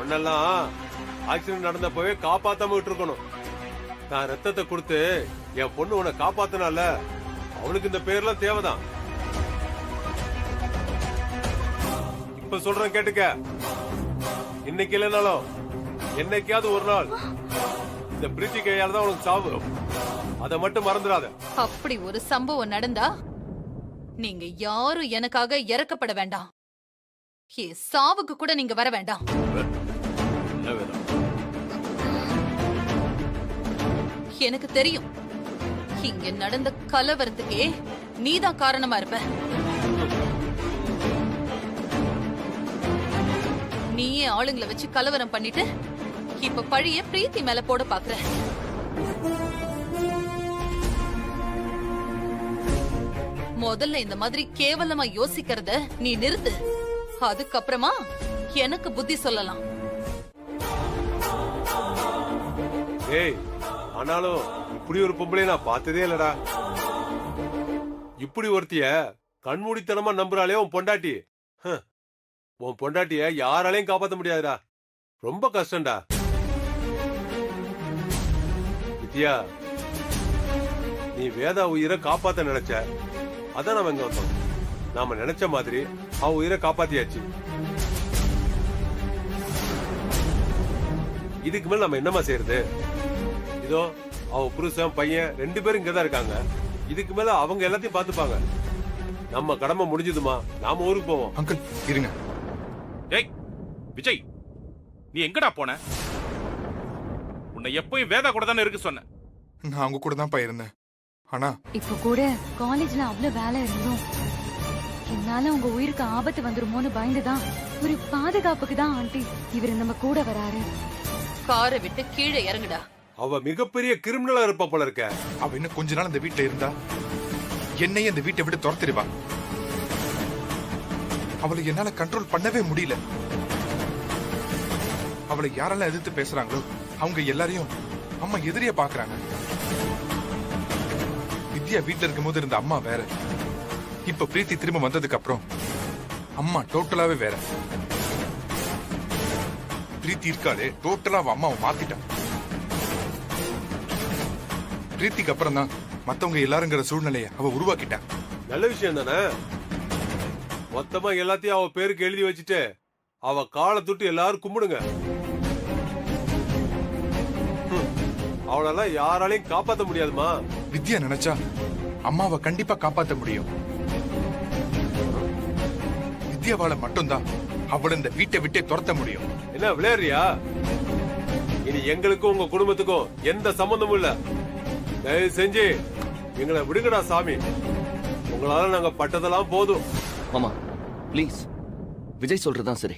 உன்னெல்லாம் ஆக்சிடென்ட் நடந்தப்பவே காப்பாத்தாம விட்டு இருக்கணும். நான் ரத்தத்தை கொடுத்து என் பொண்ணு உன்னை காப்பாத்தினால அவளுக்கு இந்த பேர்லாம் தேவைதான். இப்ப சொல்றேன் கேட்டுக்க. இன்னைக்கு இல்லைனாலும் என்னைக்காவது ஒரு நாள் இந்த பிரீத்தி கையால தான் உனக்கு சாவு. அதை மட்டும் மறந்துடாத. அப்படி ஒரு சம்பவம் நடந்தா நீங்க யாரும் எனக்காக இறக்கப்பட வேண்டாம். சாவுக்கு கூட நீங்க வர வேண்டாம். எனக்கு தெரியும், இங்க நடந்த கலவரத்துக்கே நீதான் காரணமா இருப்ப. நீயே ஆளுங்களை வச்சு கலவரம் பண்ணிட்டு இப்ப பழிய பிரீத்தி மேல போட பாக்குற. முதல்ல இந்த மாதிரி கேவலமா யோசிக்கிறத நீ நிறுத்து. அதுக்கப்புறமா எனக்கு புத்தி சொல்லலாம். ஏய், ஆனாலும் இப்படி ஒரு பொம்பளை நான் பார்த்ததே இல்லடா. இப்படி ஒருத்திய கண்மூடித்தனமா நம்புறாளே உன் பொண்டாட்டி. உன் பொண்டாட்டிய யாராலையும் காப்பாத்த முடியாதுடா. ரொம்ப கஷ்டம்டா. வித்யா, நீ வேதா உயிரை காப்பாத்த நினைச்ச. அதான் நம்ம இங்க வந்தோம். நாம நினைச்ச மாதிரி அவ உயிரை காப்பாத்தியாச்சு. இதுக்கு மேல நம்ம என்னமா செய்யறது? இதோ அவ புருஷன் பையன் 2 பேரும் இங்கதான் இருக்காங்க. இதுக்கு மேல அவங்க எல்லாத்தையும் பாத்துப்பாங்க. நம்ம கடமை முடிஞ்சதுமா நாம ஊருக்கு போவோம். அங்கிள் இருங்க. ஏய் விஜய், நீ எங்கடா போன? உன்னை எப்பயும் வேதா கூட தானே இருக்கு சொன்ன. நான் அவங்க கூட தான் இருந்தேன். ஆனா இப்ப கூட காலேஜ்ல அவ்வளவு வேலை இருந்தோம். என்னால உங்க உயிருக்கு ஆபத்து வந்துருமோன்னு பயந்துதான் ஒரு பாதுகாப்புக்கு தான் ஆண்டி இவரு நம்ம கூட வராரு. காரை விட்டு கீழே இறங்குடா. அவ மிகப்பெரிய கிரிமினலா இருப்பா போல இருக்க. அவ இன்னும் கொஞ்ச நாள் இந்த வீட்டுல இருந்தா என்னையும் இந்த வீட்டை விட்டு துரத்திடுவா. அவளை என்னால கண்ட்ரோல் பண்ணவே முடியல. அவளை யாரெல்லாம் எதிர்த்து பேசுறாங்களோ அவங்க எல்லாரையும் அம்மா எதிரியா பாக்குறாங்க. வித்யா வீட்டுல இருக்கும் போது இருந்த அம்மா வேற. இப்ப பிரீத்தி திரும்ப வந்ததுக்கு அப்புறம் அம்மா டோட்டலாவே வேற. பிரீத்தி இருக்காளே டோட்டலா அவ அம்மாவை மாத்திட்டான். பிரீத்திக்கு அப்புறம் தான் மத்தவங்க எல்லாருங்கிற சூழ்நிலைய அவ உருவாக்கிட்டான். நல்ல விஷயம் தானே. மொத்தமா எல்லாத்தையும் அவ பேருக்கு எழுதி வச்சுட்டு அவ காலை தொட்டு எல்லாரும் கும்பிடுங்க. அவளெல்லாம் யாராலையும் காப்பாத்த முடியாதுமா. வித்யா நினைச்சா அம்மாவை கண்டிப்பா காப்பாத்த முடியும். வித்யாவால மட்டும்தான் அவளை இந்த வீட்டை விட்டே துரத்த முடியும். என்ன விளையாடுறியா? இனி எங்களுக்கும் உங்க குடும்பத்துக்கும் எந்த சம்பந்தமும் இல்ல. தயவு செஞ்சு எங்களை விடுங்கடா சாமி. உங்களால நாங்க பட்டதெல்லாம் போதும். மாமா ப்ளீஸ், விஜய் சொல்றதுதான் சரி.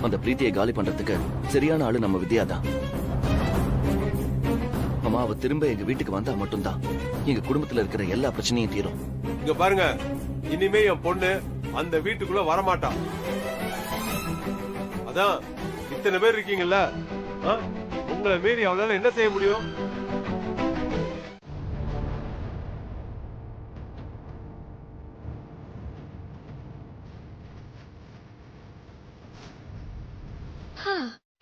அந்த பிரீத்தியை காலி பண்றதுக்கு சரியான ஆளு நம்ம வித்யா தான். மாமா, அவ திரும்ப எங்க வீட்டுக்கு வந்தா மட்டும்தான் எங்க குடும்பத்துல இருக்கிற எல்லா பிரச்சனையும் தீரும். இங்க பாருங்க, இனிமே என் பொண்ணு அந்த வீட்டுக்குள்ள வரமாட்டா. அதான் இத்தனை பேர் இருக்கீங்கல்ல, உங்களை மீறி அவளால என்ன செய்ய முடியும்?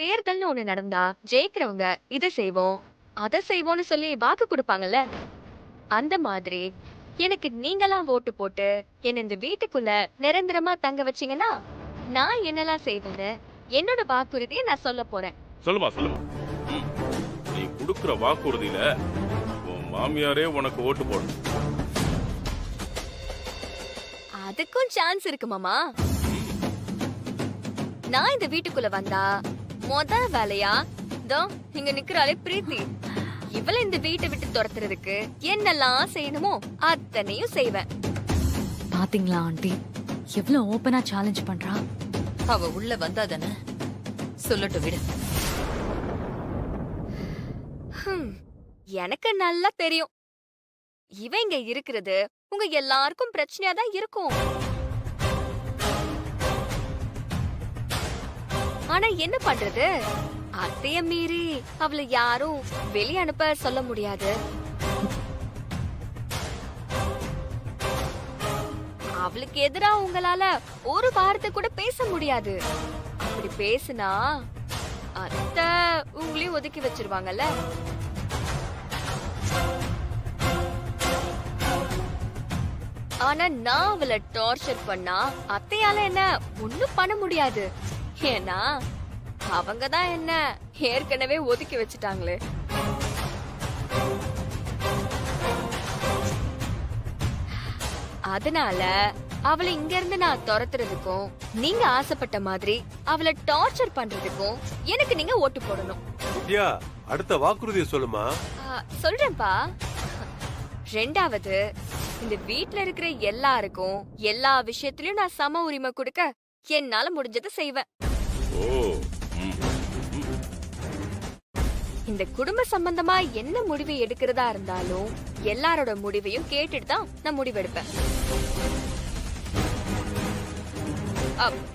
தேர்தல்னு ஒண்ணு நடந்தா ஜெயிக்கிறவங்க இதை செய்வோம் அதை செய்வோம்னு சொல்லி வாக்கு கொடுப்பாங்கல்ல, அந்த மாதிரி எனக்கு நீங்களாம் ஓட்டு போட்டு என்ன இந்த வீட்டுக்குள்ள நிரந்தரமா தங்க வச்சீங்கன்னா நான் என்னெல்லாம் செய்வேன்னு என்னோட வாக்குறுதியை நான் சொல்ல போறேன். சொல்லுமா சொல்லுமா. நீ கொடுக்கிற வாக்குறுதியில உன் மாமியாரே உனக்கு ஓட்டு போடும். அதுக்கும் சான்ஸ் இருக்கு மாமா. நான் இந்த வீட்டுக்குள்ள வந்தா முதல் வேலையா தோ இங்க நிக்கிறாளே பிரீத்தி, இவளை இந்த வீட்டை விட்டு துரத்துறதுக்கு என்னெல்லாம் செய்யணுமோ அத்தனையும் செய்வேன். பாத்தீங்களா ஆண்டி எவ்வளவு ஓபனா சேலஞ்ச் பண்றா. அவ உள்ள வந்தாதானே சொல்லட்டும், விடு. எனக்கு நல்லா தெரியும் இவ இங்க இருக்கிறது உங்க எல்லாருக்கும் பிரச்சனையா தான் இருக்கும். ஆனா என்ன பண்றது, அத்தைய மீறி அவளை யாரும் வெளிய அனுப்ப சொல்ல முடியாது. அவளுக்கு எதிரா உங்களால ஒரு வார்த்தை கூட பேச முடியாது. இப்படி பேசுனா அத்தை உங்களையும் ஒதுக்கி வச்சிருவாங்கல்ல. ஆனா நான் அவளை டார்ச்சர் பண்ணா அத்தையால என்ன ஒண்ணும் பண்ண முடியாது. ஏன்னா அவங்கதான் என்ன ஏற்கனவே ஒதுக்கி வச்சுட்டாங்களே. அதனால அவளை இங்க இருந்து நான் துரத்துறதுக்கும் நீங்க ஆசைப்பட்ட மாதிரி அவளை டார்ச்சர் பண்றதுக்கும் எனக்கு நீங்க ஓட்டு போடணும். வித்யா, அடுத்த வாக்குறுதியை சொல்லுமா. சொல்றேன்பா. ரெண்டாவது, இந்த வீட்ல இருக்கிற எல்லாருக்கும் எல்லா விஷயத்திலயும் நான் சம உரிமை கொடுக்க என்னால முடிஞ்சதை செய்வேன். இந்த குடும்ப சம்பந்தமா என்ன முடிவு எடுக்கிறதா இருந்தாலும் எல்லாரோட முடிவையும் கேட்டுட்டு தான் நான் முடிவெடுப்பேன்.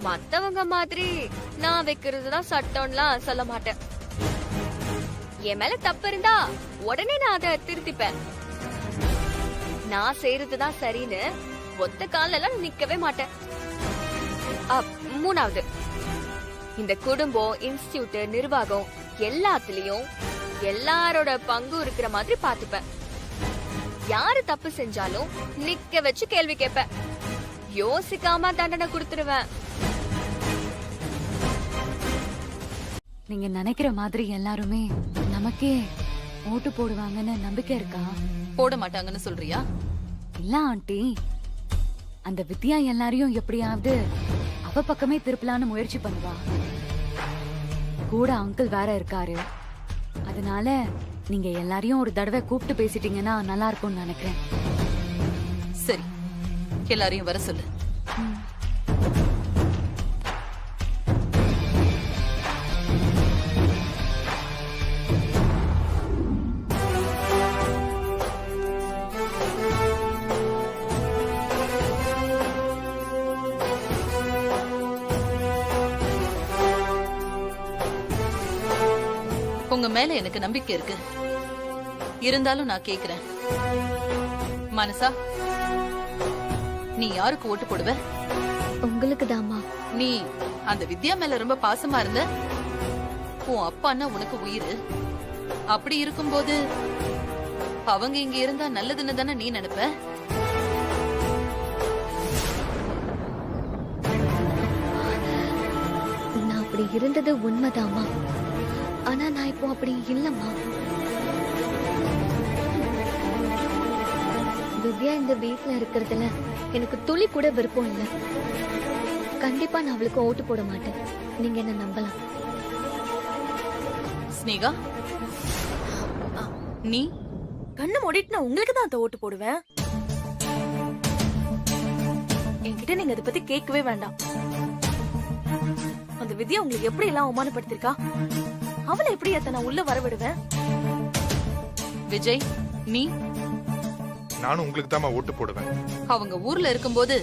மத்தவங்க மாதிரி நான் வைக்கிறதுதான் சட்டம்லாம் சொல்ல மாட்டேன். என் மேல தப்பு இருந்தா உடனே நான் அதை திருத்திப்பேன். நான் செய்யறதுதான் சரின்னு ஒத்த காலெல்லாம் நிக்கவே மாட்டேன். மூணாவது, இந்த குடும்பம், இன்ஸ்டிடியூட், நிர்வாகம் எல்லாத்துலயும் எல்லாரோட பங்கு இருக்கிற மாதிரி பாத்துப்பேன். யாரு தப்பு செஞ்சாலும் நிக்க வச்சு கேள்வி கேட்பேன். யோசிக்காம தண்டனை கொடுத்துருவேன். நீங்க நினைக்கிற மாதிரி எல்லாருமே நமக்கே ஓட்டு போடுவாங்கன்னு நம்பிக்கை இருக்கா? போட மாட்டாங்கன்னு சொல்றியா? இல்ல ஆண்டி, அந்த வித்யா எல்லாரையும் எப்படியாவது அவ பக்கமே திருப்பலான்னு முயற்சி பண்ணுவா. கூட அங்கிள் வேற இருக்காரு. அதனால நீங்க எல்லாரையும் ஒரு தடவை கூப்பிட்டு பேசிட்டீங்கன்னா நல்லா இருக்கும்னு நினைக்கிறேன். சரி, எல்லாரையும் வர சொல்லு. உங்க மேல எனக்கு நம்பிக்கை இருக்கு. இருந்தாலும் நான் கேக்குறேன், மனசா, நீ யாருக்கு ஓட்டு போடுவ? உங்களுக்கு தாமா. நீ அந்த வித்யா மேல ரொம்ப பாசமா இருந்த. உன் அப்பான்னா உனக்கு உயிர். அப்படி இருக்கும்போது அவங்க இங்க இருந்தா நல்லதுன்னு தானே நீ நினைப்ப? நான் அப்படி இருந்தது உண்மைதாமா. ஆனா நான் இப்போ அப்படி இல்லம்மா. வித்யா இந்த வீட்ல இருக்கிறதுல எனக்கு துளி கூட விருப்பம் இல்ல. கண்டிப்பா நான் அவளுக்கு ஓட்டு போட மாட்டேன். நீங்க என்ன நம்பலாம். ஸ்னேகா, நீ கண்ணு மூடிட்டு நான் உங்களுக்கு தான் அந்த ஓட்டு போடுவேன். என்கிட்ட நீங்க அதை பத்தி கேட்கவே வேண்டாம். அந்த வித்யா உங்களுக்கு எப்படி எல்லாம் அவமானப்படுத்திருக்கா? அவளை எப்படி நான் உள்ள வரவிடுவேன்? விஜய், நீ? நானும் உங்களுக்கு தான் ஓட்டு போடுவேன். அவங்க ஊர்ல இருக்கும்போது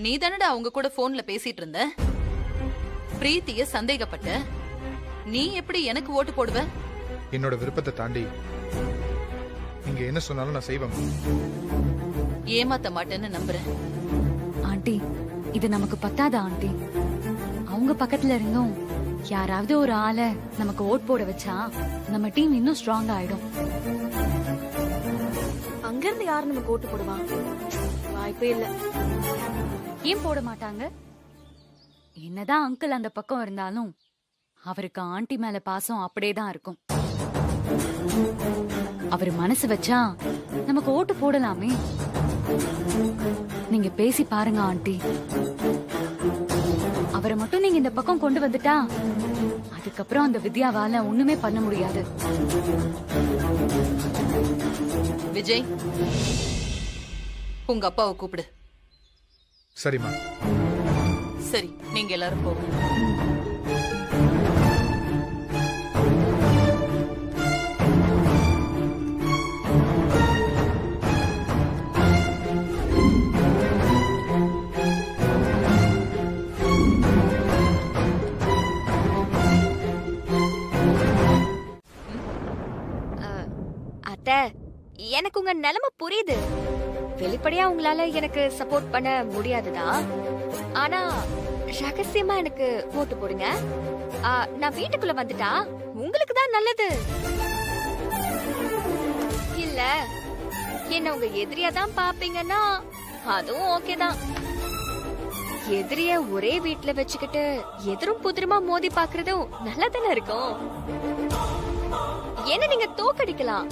நீ தானடா அவங்க கூட போன்ல பேசிட்டு இருந்த. பிரீத்திய சந்தேகப்பட்ட. நீ எப்படி எனக்கு ஓட்டு போடுவ? என்னோட விருப்பத்தை தாண்டி நீங்க என்ன சொன்னாலும் நான் செய்வேன். ஏமாத்த மாட்டேன்னு நம்புறேன். ஆண்டி, இது நமக்கு பத்தாதா ஆண்டி? அவங்க பக்கத்துல இருந்தும் யாராவது ஒரு ஆளை நமக்கு ஓட் போட வச்சா நம்ம டீம் இன்னும் ஸ்ட்ராங் ஆயிடும். அங்க இருந்து யாரு நமக்கு ஓட்டு போடுவா? வாய்ப்பே இல்ல. ஏன் போட மாட்டாங்க? என்னதான் அங்கிள் அந்த பக்கம் இருந்தாலும் அவருக்கு ஆண்டி மேல பாசம் அப்படியேதான் இருக்கும். அவர் மனசு வச்சா நமக்கு ஓட்டு போடலாமே. நீங்க பேசி பாருங்க ஆண்டி. அவரை மட்டும் நீங்க இந்த பக்கம் கொண்டு வந்துட்டா அதுக்கப்புறம் அந்த வித்யாவால ஒண்ணுமே பண்ண முடியாது. விஜய், உங்க அப்பாவை கூப்பிடு. சரிம்மா. சரி, நீங்க எல்லாரும் போங்க. எனக்கு உங்க நிலைமை புரியுது. வெளிப்படையா உங்களால எனக்கு சப்போர்ட் பண்ண முடியாதுதான். ஆனா ரகசியமா எனக்கு ஓட்டு போடுங்க. நான் வீட்டுக்குள்ள வந்துட்டா உங்களுக்கு தான் நல்லது. இல்ல என்ன உங்க எதிரியா தான் பாப்பீங்கன்னா அதுவும் ஓகே தான். எதிரிய ஒரே வீட்ல வச்சுக்கிட்டு எதிரும் புதிருமா மோதி பாக்குறதும் நல்லதானே இருக்கும். என்ன நீங்க தோக்கடிக்கலாம்,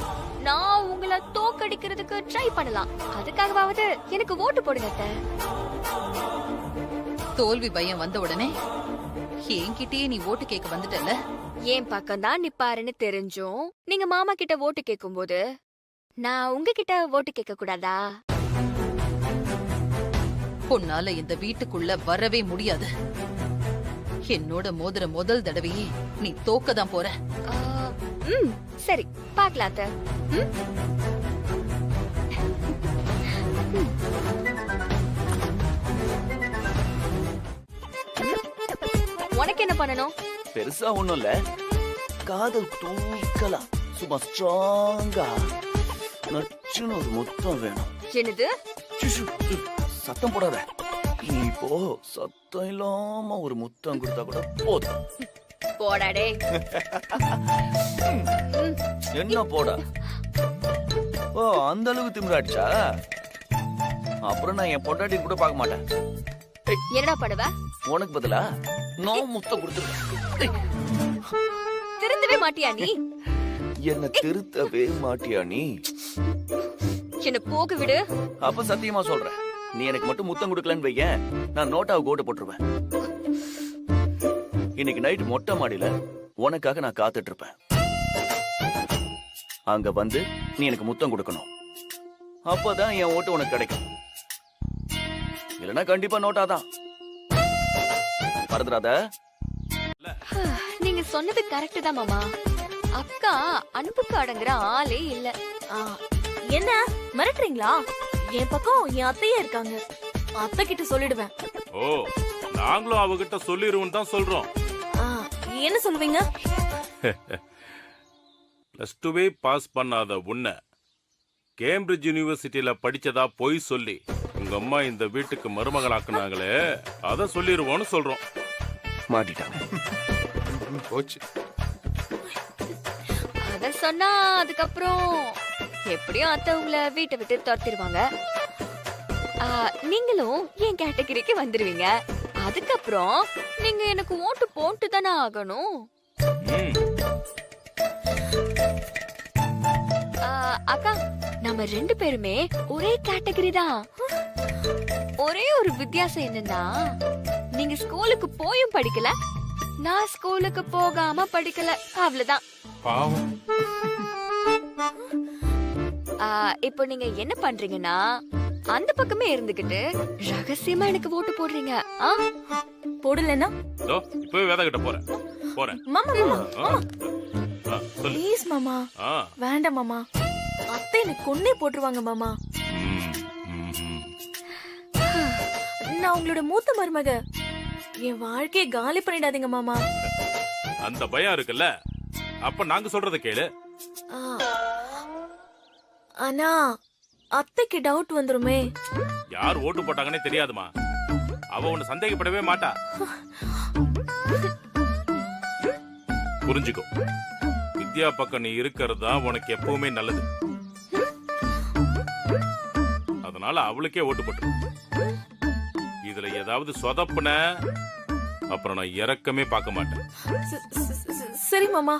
நான் உங்களை தோக்கடிக்கிறதுக்கு ட்ரை பண்ணலாம். அதுக்காகவாவது எனக்கு ஓட்டு போடுங்க அத்தை. தோல்வி பயம் வந்த உடனே என்கிட்டயே நீ ஓட்டு கேட்க வந்துட்டல. என் பக்கம் தான் நிப்பாருன்னு தெரிஞ்சும் நீங்க மாமா கிட்ட ஓட்டு கேட்கும் போது நான் உங்ககிட்ட ஓட்டு கேட்க கூடாதா? உன்னால இந்த வீட்டுக்குள்ள வரவே முடியாது. என்னோட மோதிர முதல் தடவையே நீ தோக்கதான் போற. சரி பாக்கலாம் அத்தை. உனக்கு என்ன பண்ணணும்? பெருசா ஒண்ணும் இல்ல, காதல் தூக்கலாம், சும்மா ஸ்ட்ராங்கா நச்சுன்னு ஒரு முத்தம் வேணும். என்னது? சுஷு, சத்தம் போடாத. இப்போ சத்தம் இல்லாம ஒரு முத்தம் கொடுத்தா கூட போதும். போடாடே. என்ன போடா? ஓ, அந்த அளவுக்கு திமிராடிச்சா? அப்புறம் நான் என் பொண்டாட்டி கூட பார்க்க மாட்டேன். என்னடா பண்ணுவ? உனக்கு பதிலா நான் முத்தம் கொடுத்துருவேன். திருந்தவே மாட்டியா நீ? என்ன திருத்தவே மாட்டியா நீ? என்ன போக விடு. அப்ப சத்தியமா சொல்றேன், நீ எனக்கு மட்டும் முத்தம் கொடுக்கலன்னு வையேன், நான் நோட்டாவுக்கு ஓட்டு போட்டுருவேன். இன்னைக்கு நைட் மொட்டை மாடியில உனக்காக நான் காத்துட்டு இருப்பேன். அங்க வந்து நீ எனக்கு முத்தம் கொடுக்கணும். அப்பதான் என் ஓட்டு உனக்கு கிடைக்கும். இல்லைன்னா கண்டிப்பா நோட்டாதான். மறந்துடாத. நீங்க சொன்னது கரெக்ட் தான் மாமா. அக்கா அனுப்புக்கு அடங்குற ஆளே இல்ல. என்ன மிரட்டுறீங்களா? என் பக்கம் என் அத்தையே இருக்காங்க, அத்தை கிட்ட சொல்லிடுவேன். ஓ, நாங்களும் அவகிட்ட சொல்லிருவோம் தான் சொல்றோம். என்ன சொல்லுவீங்க? +2 பாஸ் பண்ணாத உன்னை கேம்பிரிட்ஜ் யூனிவர்சிட்டியில படிச்சதா பொய் சொல்லி உங்க அம்மா இந்த வீட்டுக்கு மருமகளாக்குனாங்களே, அத சொல்லிருவோம்னு சொல்றோம். மாட்டிட்டாங்க. போச்சு. அத சொன்னா அதுக்கப்புறம் எப்படியும் அத்தை உங்களை வீட்டை விட்டு துரத்திடுவாங்க. நீங்களும் என் கேட்டகரிக்கு வந்துருவீங்க. அதுக்கப்புறம் நீங்க எனக்கு ஓட்டு போட்டு தானே ஆகணும். அக்கா, நம்ம 2 பேருமே ஒரே கேட்டகரி தான். ஒரே ஒரு வித்தியாசம் என்னன்னா, நீங்க ஸ்கூலுக்கு போயும் படிக்கல, நான் ஸ்கூலுக்கு போகாம படிக்கல, அவ்வளவுதான். பாவம். இப்போ நீங்க என்ன பண்றீங்கன்னா, அந்த பக்கமே இருந்துகிட்டு ரகசியமா எனக்கு ஓட்டு போடுறீங்க. போடலன்னா இப்பவே வேதா கிட்ட போறேன். மாமா மாமா மாமா சொல்லு. ப்ளீஸ் மாமா. வேண்டாம் மாமா, அத்தை எனக்கு கொன்னே போட்டுருவாங்க மாமா. நான் உங்களோட மூத்த மருமக, என் வாழ்க்கையை காலி பண்ணிடாதீங்க மாமா. அந்த பயம் இருக்குல்ல, அப்ப நாங்க சொல்றத கேளு. ஆனா அத்தைக்கு டவுட் வந்துருமே. யார் ஓட்டு போட்டாங்கன்னே தெரியாதுமா. அவ உன்னை சந்தேகப்படவே மாட்டா. புரிஞ்சுக்கோ, வித்யா பக்கம் நீ இருக்கிறது தான் உனக்கு எப்பவுமே நல்லது. அதனால அவளுக்கே ஓட்டு போட்டு. இதுல ஏதாவது சொதப்புன அப்புறம் நான் இறக்கமே பார்க்க மாட்டேன். சரி மாமா,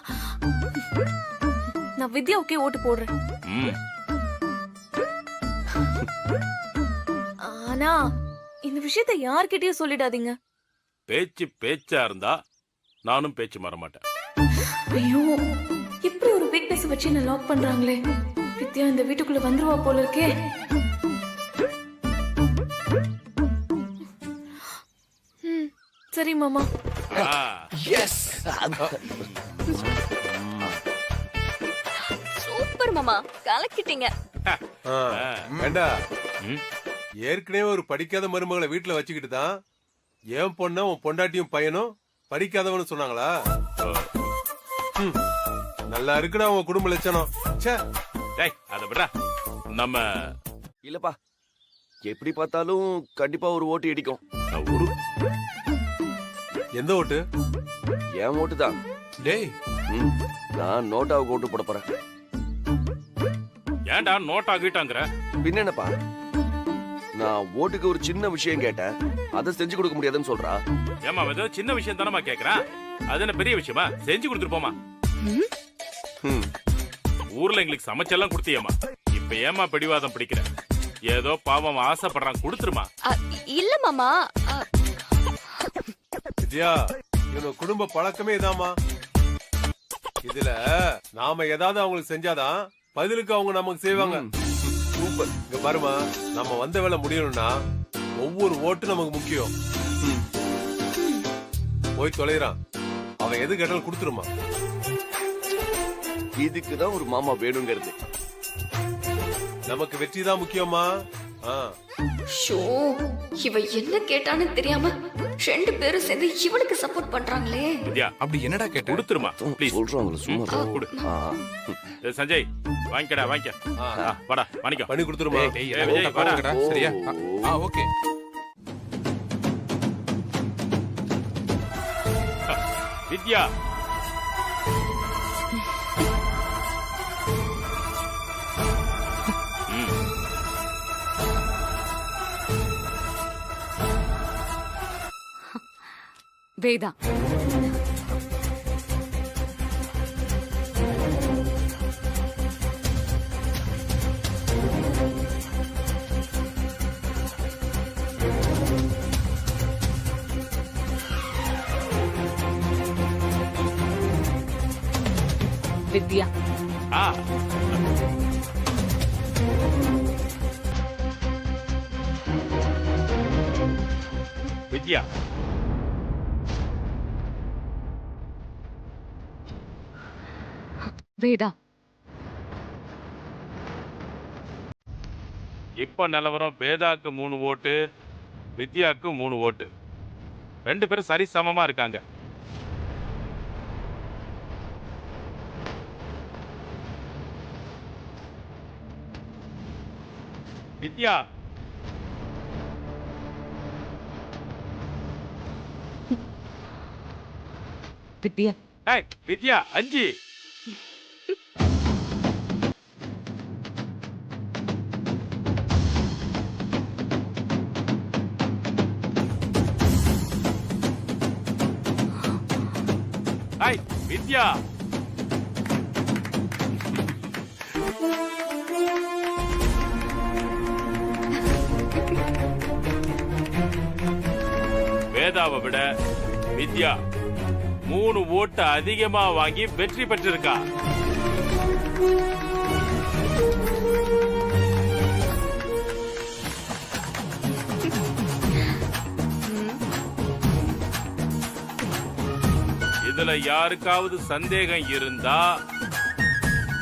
நான் வித்யாவுக்கே ஓட்டு போடுறேன். ஆனா இந்த விஷயத்தை யார்கிட்டயும் சொல்லிடாதீங்க. பேச்சு பேச்சா இருந்தா நானும் பேச்சு மாற மாட்டேன். ஐயோ, இப்படி ஒரு வீக்னஸ் வச்சு என்ன லாக் பண்றாங்களே. வித்யா இந்த வீட்டுக்குள்ள வந்துருவா போல இருக்கே. சரி மாமா. சூப்பர் மாமா, கலக்கிட்டீங்க. வேண்டா, ஏற்கனவே ஒரு படிக்காத மருமகளை வீட்டுல வச்சுக்கிட்டு தான் என் பொண்ண உன் பொண்டாட்டியும் பையனும் படிக்காதவனு சொன்னாங்களா? நல்லா இருக்குடா உன் குடும்ப லட்சணம். அத விட நம்ம இல்லப்பா, எப்படி பார்த்தாலும் கண்டிப்பா ஒரு ஓட்டு இடிக்கும். எந்த ஓட்டு? என் ஓட்டு தான். டேய் நான் நோட்டாவுக்கு ஓட்டு போட போறேன். ஏன்டா நோட்டா கீட்டாங்கிற? பின்ன என்னப்பா, நான் ஓட்டுக்கு ஒரு சின்ன விஷயம் கேட்டேன், அதை செஞ்சு கொடுக்க முடியாதுன்னு சொல்றா. ஏமா ஏதோ சின்ன விஷயம் தானமா கேக்குறான், அது என்ன பெரிய விஷயமா? செஞ்சு கொடுத்துட்டு போமா. ஊர்ல எங்களுக்கு சமைச்செல்லாம் கொடுத்தியம்மா, இப்ப ஏமா பிடிவாதம் பிடிக்கிற? ஏதோ பாவம் ஆசைப்படுறான், கொடுத்துருமா. இல்ல மாமா. வித்யா, இவங்க குடும்ப பழக்கமே இதாமா. இதுல நாம ஏதாவது அவங்களுக்கு செஞ்சாதான் பதிலுக்கு அவங்க நமக்கு செய்வாங்க. சூப்பர். இங்க பாருமா, நம்ம வந்த வேலை முடியணும்னா ஒவ்வொரு ஓட்டு நமக்கு முக்கியம். போய் தொலைறான், அவன் எது கேட்டாலும் கொடுத்துருமா. இதுக்குதான் ஒரு மாமா வேணுங்கிறது. நமக்கு வெற்றி தான் முக்கியமா. ஷோ, இவ என்ன கேட்டான்னு தெரியாம 2 பேரும் சேர்ந்து இவனுக்கு சப்போர்ட் பண்றாங்களே. வித்யா, அப்படி என்னடா கேட்ட? கொடுத்துருமா ப்ளீஸ். சொல்றாங்களே சும்மா கொடு. சஞ்சய் வாங்கிக்கடா, வாங்கிக்க. வாடா வாணிக்கோ, பண்ணி கொடுத்துருமா. டேய், ஏய், விஜய், வாடா. பாருங்கடா, சரியா? ஓகே. வித்யா, வேதா, வித்யா, வித்யா, வேதா. இப்ப நிலவரம் வேதாக்கு 3 ஓட்டு, வித்யாக்கு 3 ஓட்டு. 2 பேரும் சரி சமமா இருக்காங்க. வித்யா, வித்யா, ஏய் வித்யா, 5. ஏய் வித்யா, வேதாவை விட வித்யா 3 ஓட்டு அதிகமா வாங்கி வெற்றி பெற்றிருக்கா. இதுல யாருக்காவது சந்தேகம் இருந்தா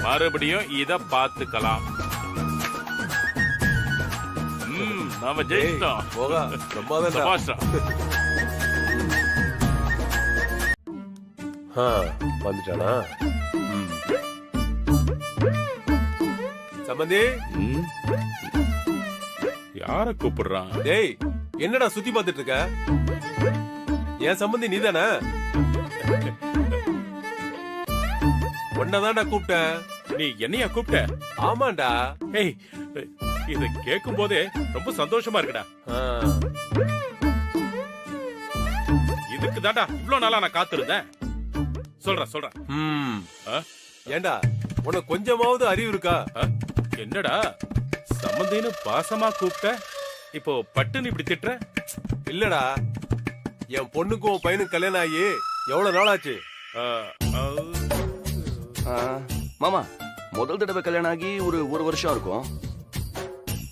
மறுபடியும் இத பாத்துக்கலாம். நாம ஜெயிச்சிட்டோம். போகா, பிரமாதம்டா. சபாஷ்டா. வந்துட்டானா? சம்பந்தி, யார கூப்பிடுறான்? டேய் என்னடா சுத்தி பார்த்துட்டு இருக்க? என் சம்பந்தி நீதானே? ஒன்னதான்டா கூப்பிட்டேன். நீ என்னையா கூப்பிட்ட? ஆமாண்டா. ஏய், இத கேட்கும் போதே ரொம்ப சந்தோஷமா இருக்குடா. இதுக்கு தாண்டா இவ்வளவு நாளா நான் காத்திருந்தேன். சொல்றேன். ஏண்டா உனக்கு கொஞ்சமாவது அறிவு இருக்கா? என்னடா சம்பந்தின்னு பாசமா கூப்பிட்ட, இப்போ பட்டுன்னு இப்படி திட்டுற? இல்லடா, என் பொண்ணுக்கும் உன் பையனுக்கு கல்யாணம் ஆகி எவ்வளவு நாள் ஆச்சு? மாமா, முதல் தடவை கல்யாணம் ஆகி ஒரு வருஷம் இருக்கும்.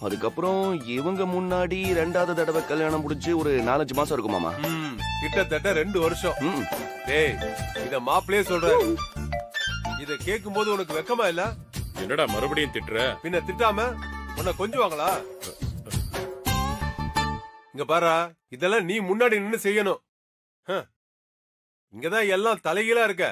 அதுக்கப்புறம் இவங்க முன்னாடி 2வது தடவை கல்யாணம் முடிஞ்சு ஒரு 4-5 மாசம் இருக்கும் மாமா. கிட்டத்தட்ட 2 வருஷம். டேய், இத மாப்பிளையே சொல்ற. இத கேட்கும் போது உனக்கு வெக்கமா இல்ல? என்னடா மறுபடியும் திட்டுற? பின்ன திட்டாம உன்னை கொஞ்சுவாங்களா? இங்க பாரா, இதெல்லாம் நீ முன்னாடி நின்னு செய்யணும். இங்கதான் எல்லாம் தலைகீழா இருக்க.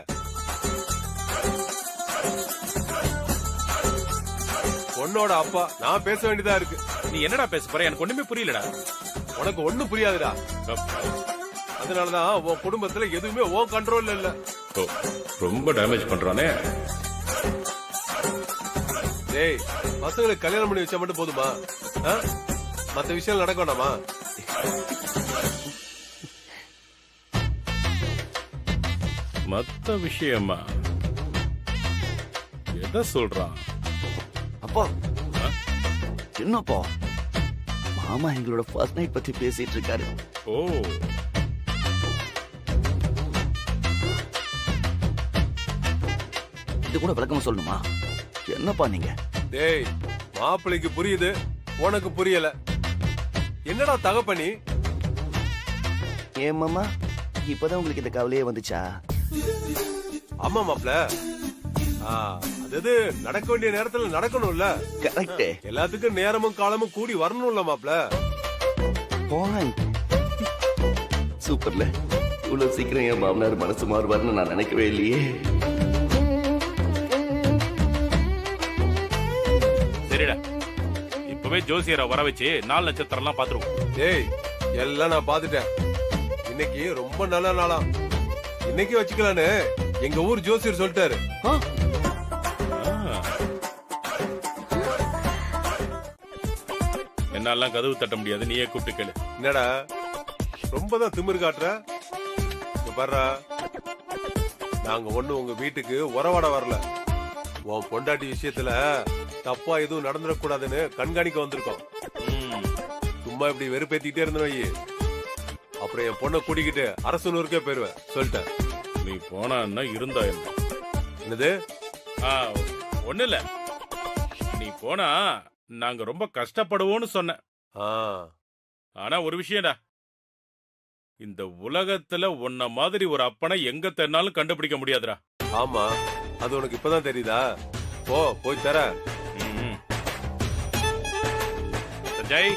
பொண்ணோட அப்பா, நான் பேச வேண்டியதா இருக்கு. நீ என்னடா பேச போற? எனக்கு ஒண்ணுமே புரியலடா. உனக்கு ஒண்ணும் புரியாதுடா. அதனாலதான் உன் குடும்பத்துல எதுவுமே உன் கண்ட்ரோல்ல இல்ல. ஓ, ரொம்ப டேமேஜ் பண்றானே. டேய், பசங்களுக்கு கல்யாணம் பண்ணி வச்சா மட்டும் போதுமா? மத்த விஷயம் நடக்க வேண்டாமா? மத்த விஷயமா எதை சொல்றான்? அப்பா என்னப்பா மாமா எங்களோட ஃபர்ஸ்ட் நைட் பத்தி பேசிட்டு இருக்காரு. ஓ, இது கூட விளக்கமா சொல்லணுமா? என்னப்பா நீங்க? டேய், மாப்பிள்ளைக்கு புரியுது, உனக்கு புரியல. என்னடா தகப்பனி? ஏன் மாமா இப்பதான் உங்களுக்கு இந்த கவலையே வந்துச்சா? ஆமா மாப்ள, அது நடக்க வேண்டிய நேரத்துல நடக்கணும்ல. கரெக்ட். எல்லாத்துக்கும் நேரமும் காலமும் கூடி வரணும்ல மாப்ள. சூப்பர்ல. இவ்வளவு சீக்கிரம் என் மாமனார் மனசு மாறுவார்னு நான் நினைக்கவே இல்லையே. சரிடா, இப்பவே ஜோசியரை வர வச்சு 4 நட்சத்திரம் எல்லாம் பாத்துருவோம். டேய், எல்லாம் நான் பாத்துட்டேன். இன்னைக்கு ரொம்ப நல்ல நாளா, இன்னைக்கு வச்சுக்கலான்னு எங்க ஊர் ஜோசியர் சொல்லிட்டாரு. என்னாலாம் கதவு தட்ட முடியாது, நீயே கூப்பிட்டு கேளு. என்னடா ரொம்பதான் திமிரு காட்டுற? இங்க பாருடா, நாங்க ஒண்ணு உங்க வீட்டுக்கு உறவாட வரல. உன் பொண்டாட்டி விஷயத்துல தப்பா எதுவும் நடந்துடக்கூடாதுன்னு கண்காணிக்க வந்திருக்கோம். சும்மா இப்படி வெறுப்பேத்திக்கிட்டே இருந்தோம் வை, அப்புறம் என் பொண்ணை கூட்டிக்கிட்டு அரசனூருக்கே போயிருவேன் சொல்லிட்டேன். நீ போனா என்ன இருந்தா என்ன? என்னது? ஒண்ணு இல்ல, நீ போனா நாங்க ரொம்ப கஷ்டப்படுவோம்னு சொன்ன. ஆனா ஒரு விஷயம்டா, இந்த உலகத்துல உன்ன மாதிரி ஒரு அப்பனை எங்க தேடினாலும் கண்டுபிடிக்க முடியாதுடா. ஆமா, அது உனக்கு இப்பதான் தெரியுதா? போய் தர. சஞ்சய்,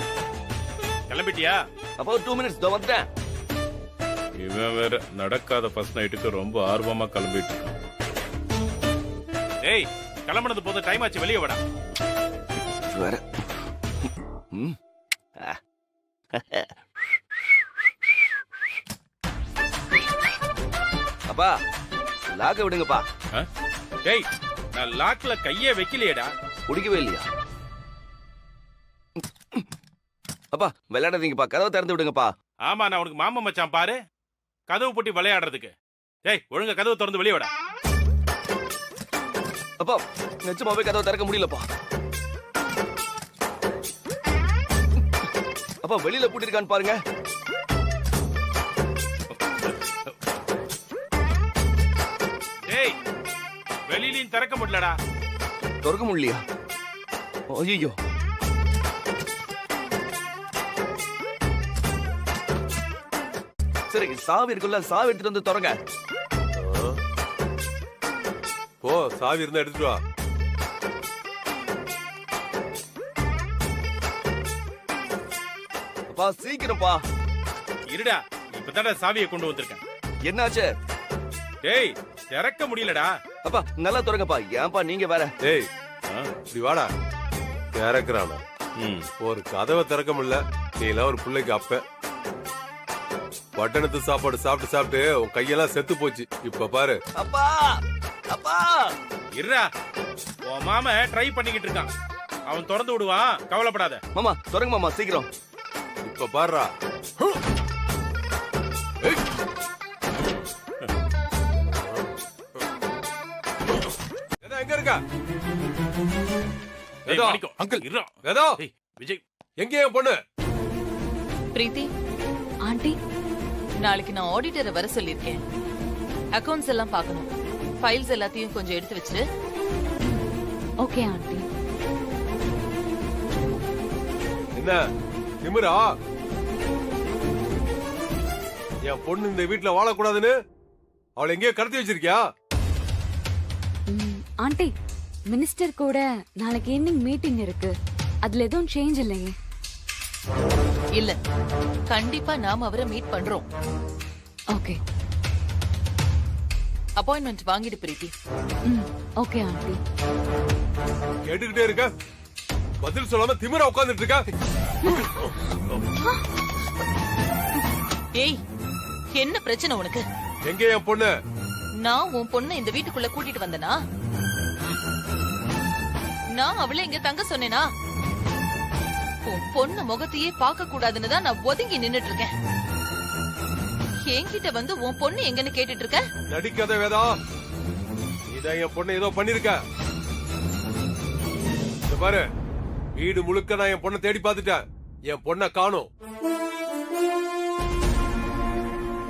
கிளம்பிட்டியா? அப்போ 2 minutes தோ வந்துட்டேன். இவன் வேற நடக்காத ஃபர்ஸ்ட் நைட்டுக்கு ரொம்ப ஆர்வமா கிளம்பிட்டு இருக்கான். ஏய், கிளம்புனது போது டைம் ஆச்சு, வெளியே வாடா. வேற அப்பா லாக்க விடுங்கப்பா. டேய், நான் லாக்ல கையே வைக்கலையேடா. குடிக்கவே இல்லையா? அப்பா விளையாடாதீங்கப்பா, கதவை திறந்து விடுங்கப்பா. ஆமா, நான் உனக்கு மாமா மச்சான் பாரு, கதவு பூட்டி விளையாடுறதுக்கு. டேய், ஒழுங்கா கதவு திறந்து வெளியே வாடா. அப்பா நிச்சயமாவே கதவை திறக்க முடியலப்பா. அப்பா வெளியில பூட்டிருக்கான்னு பாருங்க. டேய், வெளியிலையும் திறக்க முடியலடா. திறக்க முடியலையா? ஐயோ, சரி சாவி இருக்குல்ல, சாவி எடுத்துட்டு வந்து திறங்க. சாவி இருந்தா எடுத்துட்டு வா. அப்பா சீக்கிரம்ப்பா. இருடா, இப்பதான்டா சாவியை கொண்டு வந்திருக்கேன். என்னாச்சு? டேய், திறக்க முடியலடா. அப்பா நல்லா திறங்கப்பா. ஏன்பா நீங்க வேற? டேய், இப்படி வாடா. திறக்கிறானா? ஒரு கதவை திறக்க முடியல, நீ எல்லாம் ஒரு பிள்ளைக்கு அப்ப. பட்டணத்து சாப்பாடு சாப்பிட்டு சாப்பிட்டு உன் கையெல்லாம் செத்து போச்சு. இப்ப பாரு. அப்பா அப்பா இருடா, உன் மாமா ட்ரை பண்ணிக்கிட்டு இருக்கான், அவன் திறந்து விடுவான், கவலைப்படாத. மாமா திறங்க மாமா சீக்கிரம். இப்ப பாருடா. எங்க இருக்கா? அங்கிள், ஏதோ விஜய், எங்க என் பொண்ணு? பிரீத்தி ஆண்டி, நாளைக்கு நான் ஆடிட்டரை வர சொல்லிருக்கேன். அக்கவுண்ட்ஸ் எல்லாம் பார்க்கணும். ஃபைல்ஸ் எல்லாத்தையும் கொஞ்சம் எடுத்து வச்சிரு. Okay aunty. என்ன திமிரா? என் பொண்ணு இந்த வீட்டுல வாழக்கூடாதுன்னு அவளை எங்கேயோ கடத்தி வச்சிருக்கியா? ஆண்டி, மினிஸ்டர் கூட நாளைக்கு ஈவினிங் மீட்டிங் இருக்கு. அதுல எதுவும் சேஞ்ச் இல்லையே? இல்ல, கண்டிப்பா நாம அவரை மீட் பண்றோம். ஓகே, அப்பாயின்மெண்ட் வாங்கிடு பிரீத்தி. Okay aunty. கேட்டுக்கிட்டே இருக்க, பதில் சொல்லாம திமிரா உட்கார்ந்துட்டு இருக்க. ஏய், என்ன பிரச்சனை உனக்கு? எங்க என் பொண்ணு? நான் உன் பொண்ணை இந்த வீட்டுக்குள்ள கூட்டிட்டு வந்தனா? நான் அவளை இங்க தங்க சொன்னேனா? உன் பொண்ணு முகத்தையே பார்க்க கூடாதுன்னு தான் நான் ஒதுங்கி நின்னுட்டு இருக்கேன். என்கிட்ட வந்து உன் பொண்ணு எங்கன்னு கேட்டுட்டு இருக்க? நடிக்காத வேதா, இதான் என் பொண்ணு ஏதோ பண்ணிருக்க. இங்க பாரு, வீடு முழுக்க நான் என் பொண்ணை தேடி பார்த்துட்டேன். என் பொண்ணை காணோம்.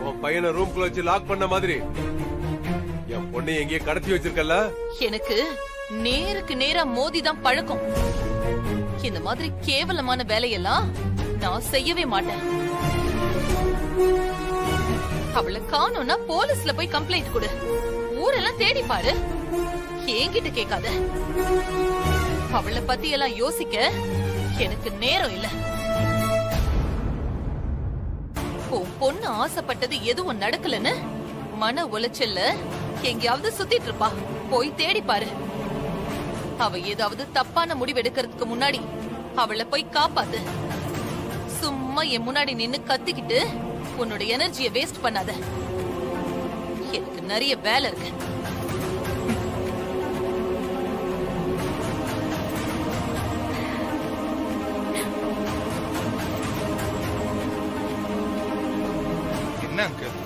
உன் பையனை ரூம்குள்ள வச்சு லாக் பண்ண மாதிரி என் பொண்ணை எங்கேயே கடத்தி வச்சிருக்கல. எனக்கு நேருக்கு நேரா மோதிதான் பழக்கம். இந்த மாதிரி கேவலமான வேலையெல்லாம் நான் செய்யவே மாட்டேன். அவளை காணோம்னா போலீஸ்ல போய் கம்ப்ளைண்ட் கொடு. ஊரெல்லாம் தேடி பாரு. என்கிட்ட கேட்காத. அவளை பத்தி எல்லாம் யோசிக்க எனக்கு நேரம் இல்ல. உன் பொண்ணு ஆசைப்பட்டது எதுவும் நடக்கலன்னு மன உளைச்சல்ல எங்கேயாவது சுத்திட்டு இருப்பா. போய் தேடி பாரு. அவ ஏதாவது தப்பான முடிவு எடுக்கிறதுக்கு முன்னாடி அவளை போய் காப்பாத்து. சும்மா என் முன்னாடி நின்னு கத்திக்கிட்டு உன்னோட எனர்ஜியை வேஸ்ட் பண்ணாத. எனக்கு நிறைய வேலை இருக்கு. என்ன அங்கிள்?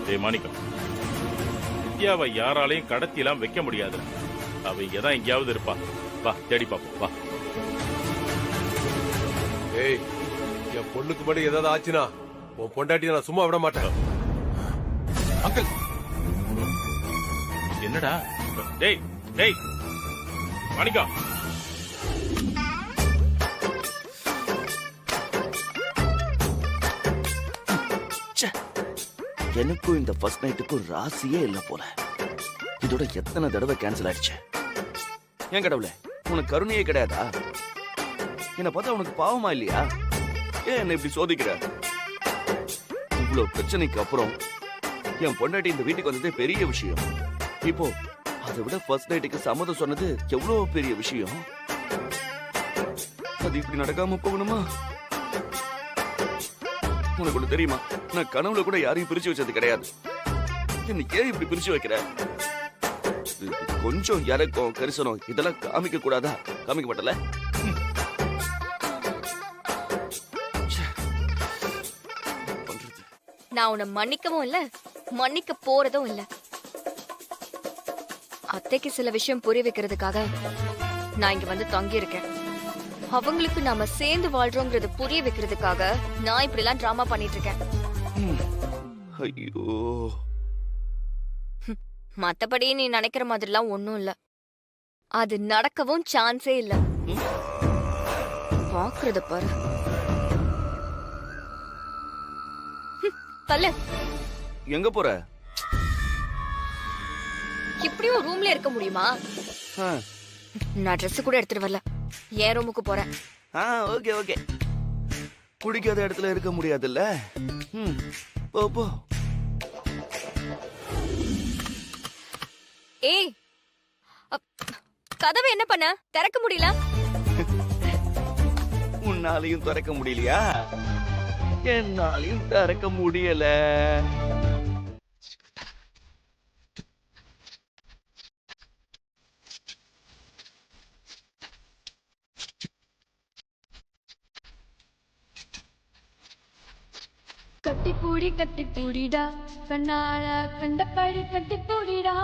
டேய் மாணிக்கம், வித்யாவை யாராலையும் கடத்திலாம் வைக்க முடியாது. அவ இங்கதான் எங்கேயாவது இருப்பா. வா தேடி பாப்போம் வா. ஏய், என் பொண்ணுக்கு மட்டும் ஏதாவது ஆச்சுனா உன் பொண்டாட்டி நான் சும்மா விட மாட்டேன். அங்கிள் என்னடா? டேய் டேய் மாணிக்கம், எனக்கும் இந்த ஃபர்ஸ்ட் நைட்டுக்கும் ராசியே இல்ல போல. இதோட எத்தனை தடவை கேன்சல் ஆயிடுச்சு. ஏன் கடவுளே, உனக்கு கருணையே கிடையாதா? என்ன பார்த்தா உனக்கு பாவமா இல்லையா? ஏன் என்ன இப்படி சோதிக்கிற? இவ்வளவு பிரச்சனைக்கு அப்புறம் என் பொண்டாட்டி இந்த வீட்டுக்கு வந்ததே பெரிய விஷயம். இப்போ அதை விட ஃபர்ஸ்ட் நைட்டுக்கு சம்மதம் சொன்னது எவ்வளவு பெரிய விஷயம். அது இப்படி நடக்காம போகணுமா? உனக்கு ஒண்ணு தெரியுமா? நான் கனவுல கூட யாரையும் பிரிச்சு வச்சது கிடையாது. என்ன ஏன் இப்படி பிரிச்சு வைக்கிற? கொஞ்சம் இறக்கம் கரிசனம் இதெல்லாம் காமிக்க கூடாதா? காமிக்க மாட்டல. நான் உன்னை மன்னிக்கவும் இல்ல, மன்னிக்க போறதும் இல்ல. அத்தைக்கு சில விஷயம் புரிய வைக்கிறதுக்காக நான் இங்க வந்து தங்கி இருக்கேன். அவங்களுக்கு நாம சேர்ந்து வாழ்றோங்கிறது புரிய வைக்கிறதுக்காக நான் இப்படி எல்லாம் டிராமா பண்ணிட்டு இருக்கேன். ஐயோ, மத்தபடி நீ நினைக்கிற மாதிரிலாம் ஒண்ணும் இல்ல. அது நடக்கவும் சான்ஸே இல்ல. பாக்குறத பாரு. தள்ளு. எங்க போற? இப்படியும் ரூம்ல இருக்க முடியுமா? நான் ட்ரெஸ் கூட எடுத்துட்டு வரல. என் ரூமுக்கு போறேன். Okay okay. குடிக்காத இடத்துல இருக்க முடியாதுல்ல. போ போ. ஏய், கதவை என்ன பண்ண? திறக்க முடியல. உன்னாலையும் திறக்க முடியலையா? என்னாலையும் திறக்க முடியல. கட்டி பூடிடா கண்ணால கண்டபடி கட்டி பூடிடா.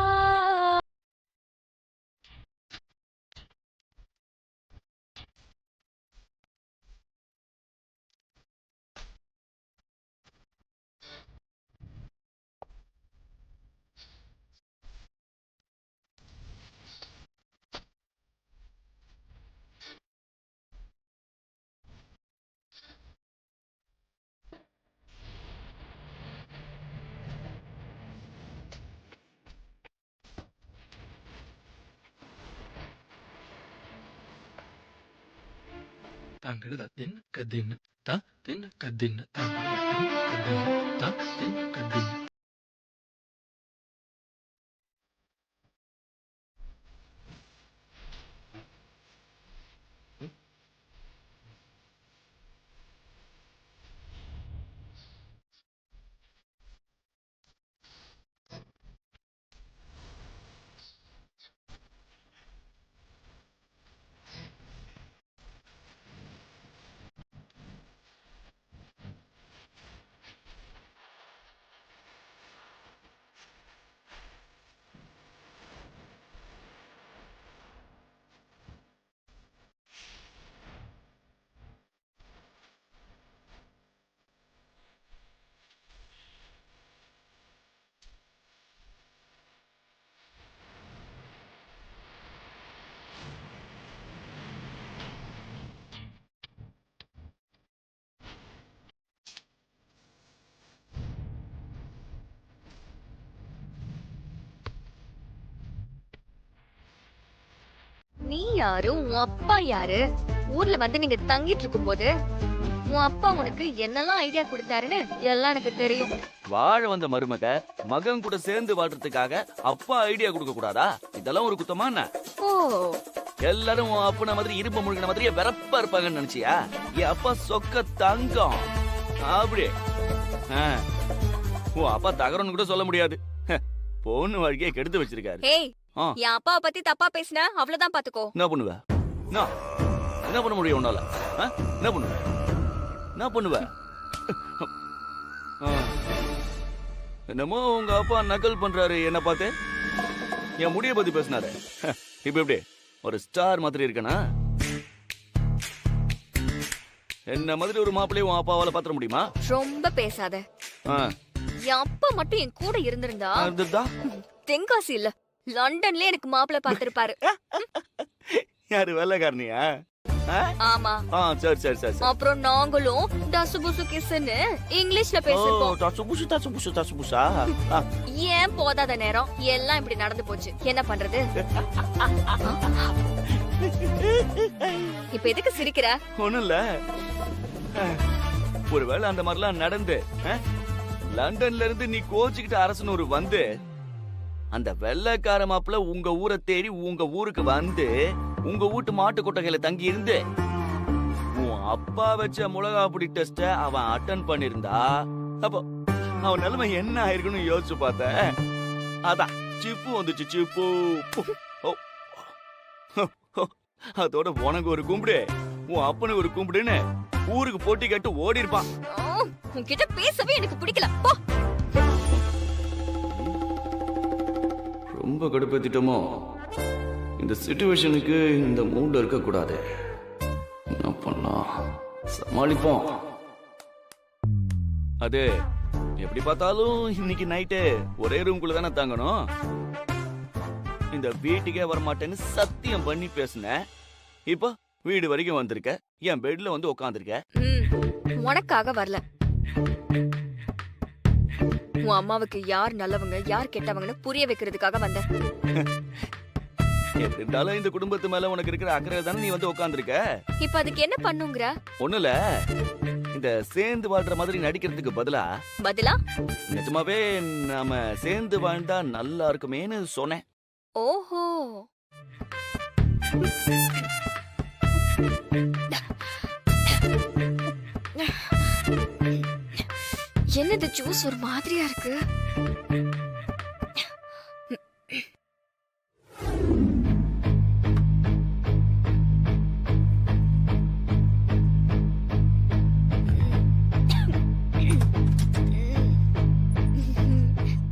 Tanggal tin kadin ta tin kadin tanggal tin kadin ta tin kadin. யாரு, உன் அப்பா யாரு, ஊர்ல வந்து நீங்க தங்கிட்டு இருக்கும்போது உன் அப்பா உனக்கு என்னெல்லாம் ஐடியா கொடுத்தாருன்னு எல்லாம் எனக்கு தெரியும். வாழ வந்த மருமக மகன் கூட சேர்ந்து வாழ்றதுக்காக அப்பா ஐடியா கொடுக்க கூடாதா? இதெல்லாம் ஒரு குத்தமா என்ன? ஓ, எல்லாரும் உன் அப்பன மாதிரி இரும்பு முழுகின மாதிரியே வெறப்பா இருப்பாங்கன்னு நினைச்சியா? என் அப்பா சொக்க தங்கம். அப்படி உன் அப்பா தகரம்னு கூட சொல்ல முடியாது. பொண்ணு வாழ்க்கையை கெடுத்து வச்சிருக்காரு. ஏய், என் அப்பாவை பத்தி தப்பா பேசின அவ்வளவுதான் பாத்துக்கோ. என்ன பண்ணுவ? என்ன பண்ண முடியும் உன்னால? என்ன பண்ணுவ? என்ன பண்ணுவ? என்னமோ உங்க அப்பா நக்கல் பண்றாரு என்ன பார்த்து. என் முடிய பத்தி பேசினாரு. இப்ப எப்படி ஒரு ஸ்டார் மாதிரி இருக்கனா? என்ன மாதிரி ஒரு மாப்பிள்ளைய உன் அப்பாவால பாத்திர முடியுமா? ரொம்ப பேசாத. என் அப்பா மட்டும் என் கூட இருந்திருந்தா தென்காசி இல்ல லண்டன்ல எனக்கு மாப்பிள்ளை பாத்திருப்பாரு. யாரு வெள்ளக்காரனியா? ஆமா. சரி சரி சரி. அப்புறம் நாங்களும் டசுபுசு கிஸ்ன்னு இங்கிலீஷ்ல பேசிப்போம். டசுபுசு டசுபுசு டசுபுசா. ஏன் போதாத நேரம் எல்லாம் இப்படி நடந்து போச்சு. என்ன பண்றது? இப்ப எதுக்கு சிரிக்கிற? ஒண்ணும் இல்ல. ஒருவேளை அந்த மாதிரிலாம் நடந்து லண்டன்ல இருந்து நீ கோச்சுக்கிட்டு அரசனூர் வந்து அந்த வெள்ளைக்கார மாப்பிள்ள உங்க ஊரை தேடி உங்க ஊருக்கு வந்து உங்க வீட்டு மாட்டு கொட்டகையில தங்கி இருந்து உன் அப்பா வச்ச மிளகா பொடி டெஸ்ட அவன் அட்டன் பண்ணிருந்தா அப்போ அவன் நிலைமை என்ன ஆயிருக்குன்னு யோசிச்சு பார்த்த. அதான் சிப்பு வந்துச்சு. சிப்பு. அதோட உனக்கு ஒரு கும்பிடு, உன் அப்பனுக்கு ஒரு கும்பிடுன்னு ஊருக்கு போட்டி கேட்டு ஓடி இருப்பான். உன்கிட்ட பேசவே எனக்கு பிடிக்கல. போ. ரொம்ப கடுப்பேத்திட்டோமோ? இந்த சிச்சுவேஷனுக்கு இந்த மூட்ல இருக்க கூடாது. என்ன பண்ணலாம்? சமாளிப்போம். அது எப்படி பார்த்தாலும் இன்னைக்கு நைட்டு ஒரே ரூம்குள்ள தானே தாங்கணும். இந்த வீட்டுக்கே வரமாட்டேன்னு சத்தியம் பண்ணி பேசினேன். இப்போ வீடு வரைக்கும் வந்திருக்க, என் பெட்ல வந்து உட்காந்துருக்க. உனக்காக வரல. உன் அம்மாவுக்கு யார் நல்லவங்க யார் கெட்டவங்கன்னு புரிய வைக்கிறதுக்காக வந்த. எப்படி இருந்தாலும் இந்த குடும்பத்து மேல உனக்கு இருக்கிற அக்கறை தானே நீ வந்து உட்காந்துருக்க. இப்ப அதுக்கு என்ன பண்ணுங்கிற? ஒண்ணுல இந்த சேர்ந்து வாழ்ற மாதிரி நடிக்கிறதுக்கு பதிலா நிஜமாவே நாம சேர்ந்து வாழ்ந்தா நல்லா இருக்குமேன்னு சொன்னேன். ஓஹோ, என்னது ஜூஸ் ஒரு மாதிரியா இருக்கு?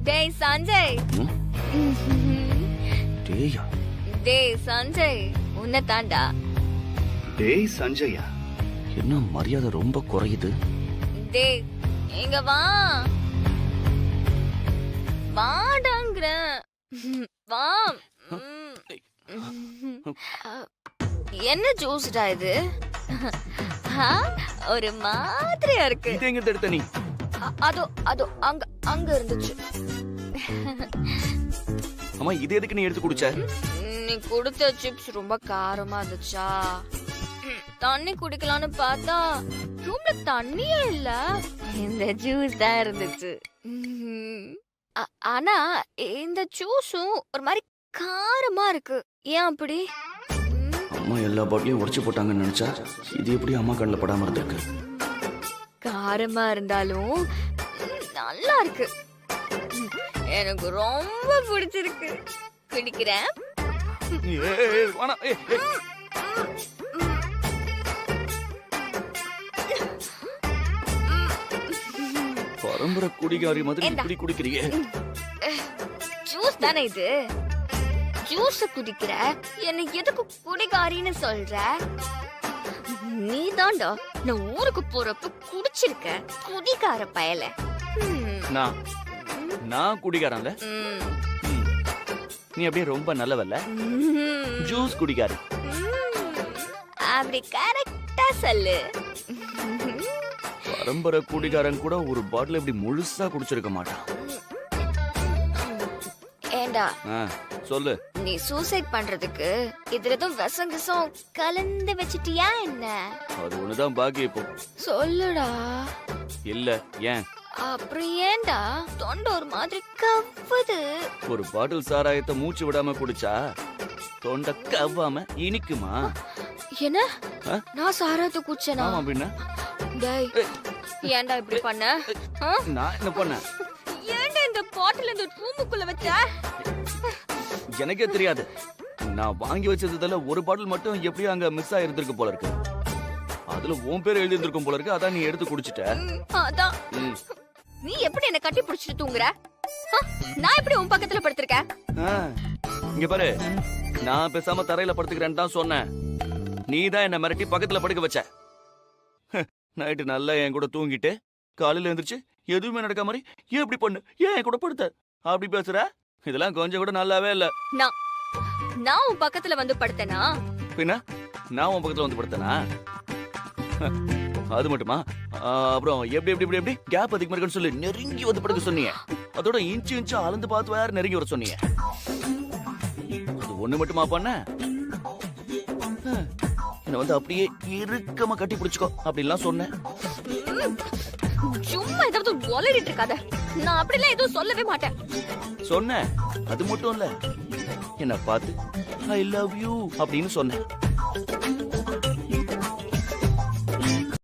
டேய் சஞ்சய். டேயா? டேய் சஞ்சய், உன்னை தாண்டா. டேய் சஞ்சயா? என்ன மரியாதை ரொம்ப குறையுது. டேய் இங்க வா. வாடாங்கற. வா. என்ன ஜூஸ்டா இது? ஒரு மாதிரியா இருக்கு. இது எங்க எடுத்த நீ? அதோ அதோ அங்க அங்க இருந்துச்சு. அம்மா இது எதுக்கு நீ எடுத்து குடிச்ச? நீ கொடுத்த சிப்ஸ் ரொம்ப காரமா இருந்துச்சா? தண்ணி குடிக்கலாம்னு பார்த்தா ரூம்ல தண்ணியே இல்ல, இந்த ஜூஸ் தான் இருந்துச்சு. ஆனா இந்த ஜூஸும் ஒரு மாதிரி காரமா இருக்கு. ஏன் அப்படி? அம்மா எல்லா பாட்டிலையும் உடைச்சு போட்டாங்கன்னு நினைச்சா இது எப்படி அம்மா கண்ணில் படாம இருந்திருக்கு? காரமா இருந்தாலும் நல்லா இருக்கு. எனக்கு ரொம்ப பிடிச்சிருக்கு. குடிக்கிறேன். பரம்பரை குடிகாரி மாதிரி இப்படி குடிக்கிறீங்க. ஜூஸ் தானே இது. ஜூஸ் குடிக்கிற என்ன எதுக்கு குடிகாரின்னு சொல்ற? நீ தாண்டா நான் ஊருக்கு போறப்ப குடிச்சிருக்க குடிகார பயல. நான் குடிகாரன்ல? நீ அப்படியே ரொம்ப நல்லவல்ல. ஜூஸ் குடிகாரி. அப்படி கரெக்டா சொல்லு. பரம்பரை குடிகாரன் கூட ஒரு பாட்டில் இப்படி முழுசா குடிச்சிருக்க மாட்டான். ஏண்டா சொல்லு. நீ சூசைட் பண்றதுக்கு இதுல எதுவும் விஷம் கலந்து வச்சிட்டியா என்ன? அது ஒண்ணுதான் பாக்கி இப்போ. சொல்லுடா. இல்ல ஏன்? அப்புறம் ஏன்டா தொண்டை ஒரு மாதிரி கவ்வுது? ஒரு பாட்டில் சாராயத்தை மூச்சு விடாம குடிச்சா தொண்டை கவ்வாம இனிக்குமா? என்ன? நான் சாராயத்தை குடிச்சேனா? ஆமா பின்ன. டேய் ஏன்டா இப்படி பண்ண? நான் என்ன பண்ணேன்? ஏன்டா இந்த பாட்டில் இந்த ரூமுக்குள்ள வச்ச? எனக்கே தெரியாது. நான் வாங்கி வச்சதுல ஒரு பாட்டில் மட்டும் எப்படியும் அங்க மிஸ் ஆயிருந்திருக்கு போல இருக்கு. அதுல உன் பேர் எழுதி இருந்திருக்கும் போல இருக்கு. அதான் நீ எடுத்து குடிச்சிட்ட. அதான். நீ எப்படி என்ன கட்டி பிடிச்சிட்டு தூங்குற? நான் எப்படி உன் பக்கத்துல படுத்திருக்கேன்? இங்க பாரு, நான் பேசாம தரையில படுத்துக்கிறேன்னு தான் சொன்னேன். நீ தான் என்ன மிரட்டி பக்கத்துல படுக்க வச்ச. நைட்டு நல்லா என் கூட தூங்கிட்டு காலையில எழுந்திரிச்சு எதுவுமே நடக்க மாதிரி ஏன் இப்படி பண்ணு, ஏன் என் கூட படுத்த அப்படி பேசுற? இதெல்லாம் கொஞ்சம் கூட நல்லாவே இல்ல. நான் உன் பக்கத்துல வந்து படுத்தேனா? பின்ன நான் உன் பக்கத்துல வந்து படுத்தேனா? அது மட்டுமா? அப்புறம் எப்படி எப்படி எப்படி எப்படி கேப் அதிகமா இருக்குன்னு சொல்லி நெருங்கி வந்து படுக்க சொன்னீங்க. அதோட இன்ச்சு இன்ச்சு அளந்து பார்த்து வேற நெருங்கி வர சொன்னீங்க. அது ஒண்ணு மட்டுமா பண்ண? என்ன வந்து அப்படியே இறுக்கமா கட்டி பிடிச்சுக்கோ அப்படின்லாம் சொன்னேன். சும்மா ஏதாவது ஒலரிட்டு இருக்காத. நான் அப்படிலாம் எதுவும் சொல்லவே மாட்டேன். சொன்னேன். அது மட்டும் இல்ல, என்ன பார்த்து ஐ லவ் யூ அப்படின்னு சொன்னேன்.